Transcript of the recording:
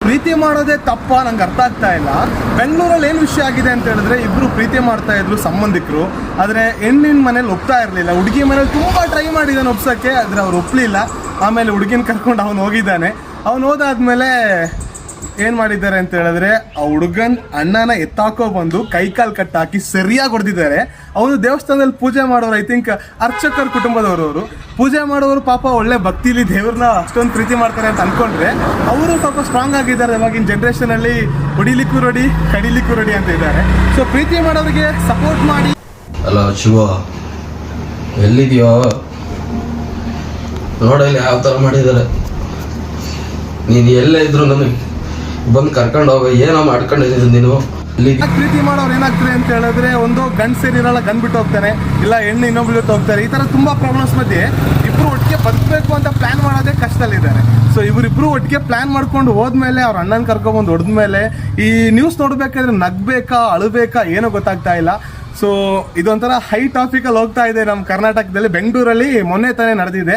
ಪ್ರೀತಿ ಮಾಡೋದೇ ತಪ್ಪ ನಂಗೆ ಅರ್ಥ ಆಗ್ತಾ ಇಲ್ಲ. ಬೆಂಗಳೂರಲ್ಲಿ ಏನು ವಿಷಯ ಆಗಿದೆ ಅಂತ ಹೇಳಿದ್ರೆ, ಇಬ್ರು ಪ್ರೀತಿ ಮಾಡ್ತಾ ಇದ್ರು ಸಂಬಂಧಿಕರು, ಆದರೆ ಹೆಣ್ಣಿನ ಮನೇಲಿ ಒಪ್ತಾ ಇರಲಿಲ್ಲ. ಹುಡುಗಿ ಮನೇಲಿ ತುಂಬ ಟ್ರೈ ಮಾಡಿದ್ದಾನೆ ಒಪ್ಸೋಕ್ಕೆ, ಆದರೆ ಅವ್ರು ಒಪ್ಪಲಿಲ್ಲ. ಆಮೇಲೆ ಹುಡುಗಿನ ಕರ್ಕೊಂಡು ಅವನು ಹೋಗಿದ್ದಾನೆ. ಅವನು ಹೋದಾದ್ಮೇಲೆ ಏನು ಮಾಡಿದ್ದಾರೆ ಅಂತ ಹೇಳಿದ್ರೆ, ಆ ಹುಡುಗನ್ ಅಣ್ಣನ ಎತ್ತಾಕೋ ಬಂದು ಕೈಕಾಲು ಕಟ್ಟಾಕಿ ಸರಿಯಾಗಿ ಹೊಡೆದಿದ್ದಾರೆ. ಅವನು ದೇವಸ್ಥಾನದಲ್ಲಿ ಪೂಜೆ ಮಾಡೋರು, ಐ ಥಿಂಕ್ ಅರ್ಚಕರ ಕುಟುಂಬದವರು. ಅವರು ಪೂಜೆ ಮಾಡೋರು ಪಾಪ ಒಳ್ಳೆ ಭಕ್ತಿಲಿ ದೇವ್ರನ್ನ ಅಷ್ಟೊಂದು ಪ್ರೀತಿ ಮಾಡ್ತಾರೆ ಅಂತ ಅನ್ಕೊಂಡ್ರೆ, ಅವರು ಸ್ವಲ್ಪ ಸ್ಟ್ರಾಂಗ್ ಆಗಿದ್ದಾರೆ. ಇವಾಗಿನ ಜನ್ರೇಷನಲ್ಲಿ ಹೊಡಿಲಿಕ್ಕೂ ರೆಡಿ, ಕಡಿಲಿಕ್ಕೂ ರೆಡಿ ಅಂತ ಇದ್ದಾರೆ. ಸೊ ಪ್ರೀತಿ ಮಾಡೋರಿಗೆ ಸಪೋರ್ಟ್ ಮಾಡಿ. ಅಲ್ಲ ಶಿವ, ಎಲ್ಲಿದೆಯೋ ನೋಡಲ್ಲಿ ಯಾವ ಥರ ಮಾಡಿದ್ದಾರೆ. ನೀನು ಎಲ್ಲೇ ಇದ್ರು ನನಗೆ ಬಂದು ಕರ್ಕೊಂಡು ಹೋಗ. ಏನೋ ಮಾಡ್ಕೊಂಡಿದ್ದೀನಿ ನೀನು. ಪ್ರೀತಿ ಮಾಡೋರು ಏನಾಗ್ತದೆ ಅಂತ ಹೇಳಿದ್ರೆ, ಒಂದು ಗಂಡು ಸೇರಿರಲ್ಲ, ಗಂಡು ಬಿಟ್ಟು ಹೋಗ್ತಾನೆ, ಇಲ್ಲ ಹೆಣ್ಣು ಇನ್ನೊಬ್ರು ಬಿಟ್ಟು ಹೋಗ್ತಾರೆ. ಈ ಥರ ತುಂಬ ಪ್ರಾಬ್ಲಮ್ಸ್ ಮಧ್ಯೆ ಇಬ್ಬರು ಒಟ್ಟಿಗೆ ಬದುಕಬೇಕು ಅಂತ ಪ್ಲ್ಯಾನ್ ಮಾಡೋದೇ ಕಷ್ಟದಲ್ಲಿದ್ದಾರೆ. ಸೊ ಇವರಿಬ್ಬರು ಒಟ್ಟಿಗೆ ಪ್ಲ್ಯಾನ್ ಮಾಡ್ಕೊಂಡು ಹೋದ್ಮೇಲೆ, ಅವ್ರ ಅಣ್ಣನ ಕರ್ಕೊಂಡ್ಬಂದು ಹೊಡೆದ್ಮೇಲೆ ಈ ನ್ಯೂಸ್ ನೋಡ್ಬೇಕಾದ್ರೆ ನಗ್ಬೇಕಾ ಅಳಬೇಕಾ ಏನೋ ಗೊತ್ತಾಗ್ತಾ ಇಲ್ಲ. ಸೊ ಇದೊಂಥರ ಹೈ ಟಾಪಿಕಲ್ಲಿ ಹೋಗ್ತಾ ಇದೆ ನಮ್ಮ ಕರ್ನಾಟಕದಲ್ಲಿ. ಬೆಂಗಳೂರಲ್ಲಿ ಮೊನ್ನೆ ತಾನೇ ನಡೆದಿದೆ.